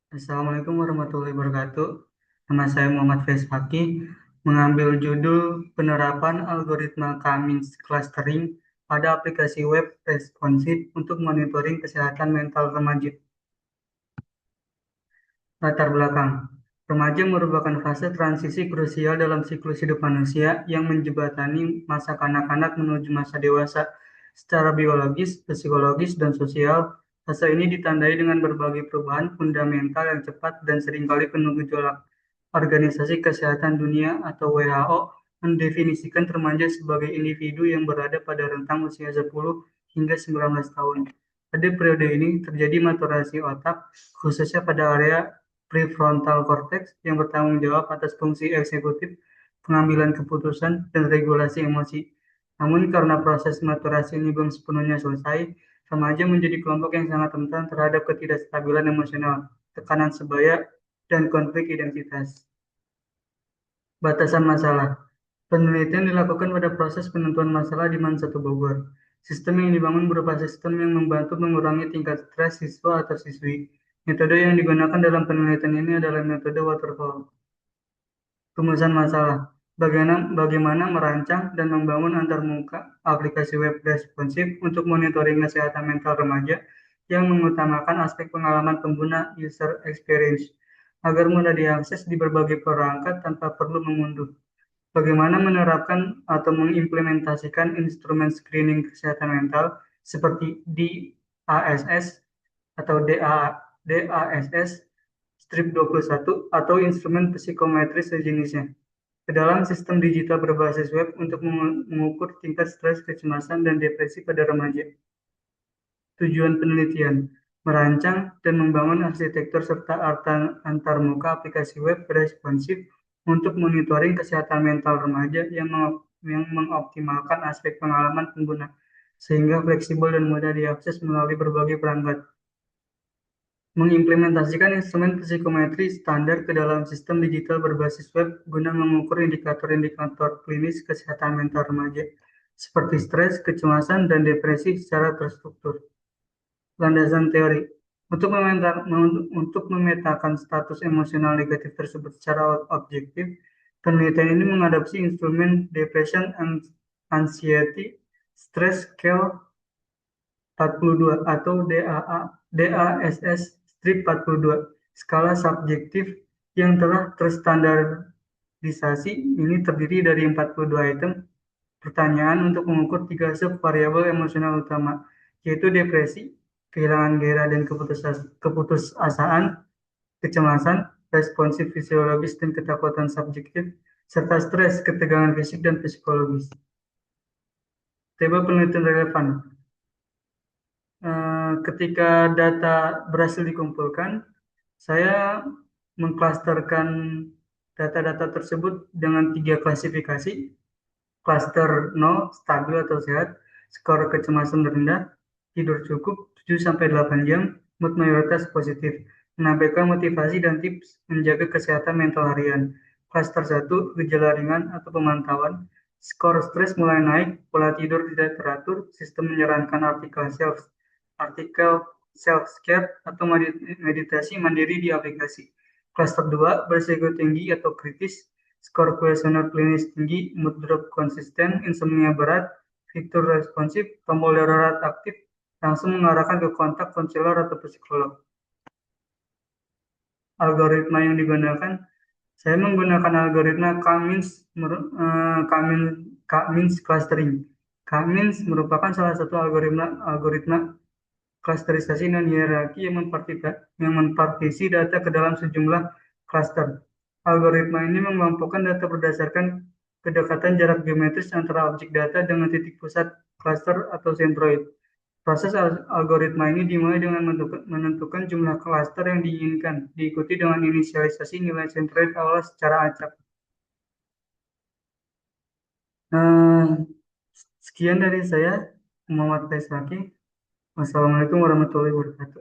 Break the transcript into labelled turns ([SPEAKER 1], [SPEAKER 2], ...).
[SPEAKER 1] Assalamualaikum warahmatullahi wabarakatuh. Nama saya Muhammad Faiz Fakih, mengambil judul Penerapan Algoritma K-means Clustering pada aplikasi web responsif untuk monitoring kesehatan mental remaja. Latar belakang. Remaja merupakan fase transisi krusial dalam siklus hidup manusia yang menjembatani masa kanak-kanak menuju masa dewasa. Secara biologis, psikologis, dan sosial, fase ini ditandai dengan berbagai perubahan fundamental yang cepat dan seringkali penuh gejolak. Organisasi Kesehatan Dunia atau WHO mendefinisikan remaja sebagai individu yang berada pada rentang usia 10 hingga 19 tahun. Pada periode ini terjadi maturasi otak, khususnya pada area prefrontal cortex yang bertanggung jawab atas fungsi eksekutif, pengambilan keputusan, dan regulasi emosi. Namun karena proses maturasi ini belum sepenuhnya selesai, remaja menjadi kelompok yang sangat rentan terhadap ketidakstabilan emosional, tekanan sebaya, dan konflik identitas. Batasan masalah. Penelitian dilakukan pada proses penentuan masalah di MAN 1 Bogor. Sistem yang dibangun berupa sistem yang membantu mengurangi tingkat stres siswa atau siswi. Metode yang digunakan dalam penelitian ini adalah metode waterfall. Rumusan masalah. Bagaimana merancang dan membangun antarmuka aplikasi web responsif untuk monitoring kesehatan mental remaja yang mengutamakan aspek pengalaman pengguna user experience agar mudah diakses di berbagai perangkat tanpa perlu mengunduh. Bagaimana menerapkan atau mengimplementasikan instrumen screening kesehatan mental seperti DASS atau DASS strip 21 atau instrumen psikometris sejenisnya ke dalam sistem digital berbasis web untuk mengukur tingkat stres, kecemasan, dan depresi pada remaja. Tujuan penelitian: merancang dan membangun arsitektur serta antarmuka aplikasi web responsif untuk monitoring kesehatan mental remaja yang mengoptimalkan aspek pengalaman pengguna, sehingga fleksibel dan mudah diakses melalui berbagai perangkat. Mengimplementasikan instrumen psikometri standar ke dalam sistem digital berbasis web guna mengukur indikator-indikator klinis kesehatan mental remaja, seperti stres, kecemasan, dan depresi secara terstruktur. Landasan teori. Untuk memetakan status emosional negatif tersebut secara objektif, penelitian ini mengadopsi instrumen Depression and Anxiety Stress Scale 42 atau DASS strip 42, skala subjektif yang telah terstandarisasi. Ini terdiri dari 42 item pertanyaan untuk mengukur 3 subvariabel emosional utama, yaitu depresi, kehilangan gairah dan keputusasaan, kecemasan, responsif fisiologis dan ketakutan subjektif, serta stres, ketegangan fisik dan psikologis. Table penelitian relevan. Ketika data berhasil dikumpulkan, saya mengklasterkan data-data tersebut dengan 3 klasifikasi. Klaster 0, stabil atau sehat, skor kecemasan rendah, tidur cukup 7-8 jam, mood mayoritas positif, menampilkan motivasi dan tips menjaga kesehatan mental harian. Klaster 1, gejala ringan atau pemantauan, skor stres mulai naik, pola tidur tidak teratur, sistem menyarankan artikel self-care atau meditasi mandiri di aplikasi. Klaster 2, berisiko tinggi atau kritis, skor kuesioner klinis tinggi, mood drop konsisten, insomnia berat, fitur responsif, tombol darurat aktif, langsung mengarahkan ke kontak konselor atau psikolog. Algoritma yang digunakan, saya menggunakan algoritma K-means clustering. K-means merupakan salah satu algoritma klasterisasi non-hierarki yang mempartisi data ke dalam sejumlah klaster. Algoritma ini mengelompokkan data berdasarkan kedekatan jarak geometris antara objek data dengan titik pusat klaster atau sentroid. Proses algoritma ini dimulai dengan menentukan jumlah klaster yang diinginkan, diikuti dengan inisialisasi nilai sentroid awal secara acak. Sekian dari saya, Muhammad Faiz Fakih. Wassalamualaikum warahmatullahi wabarakatuh.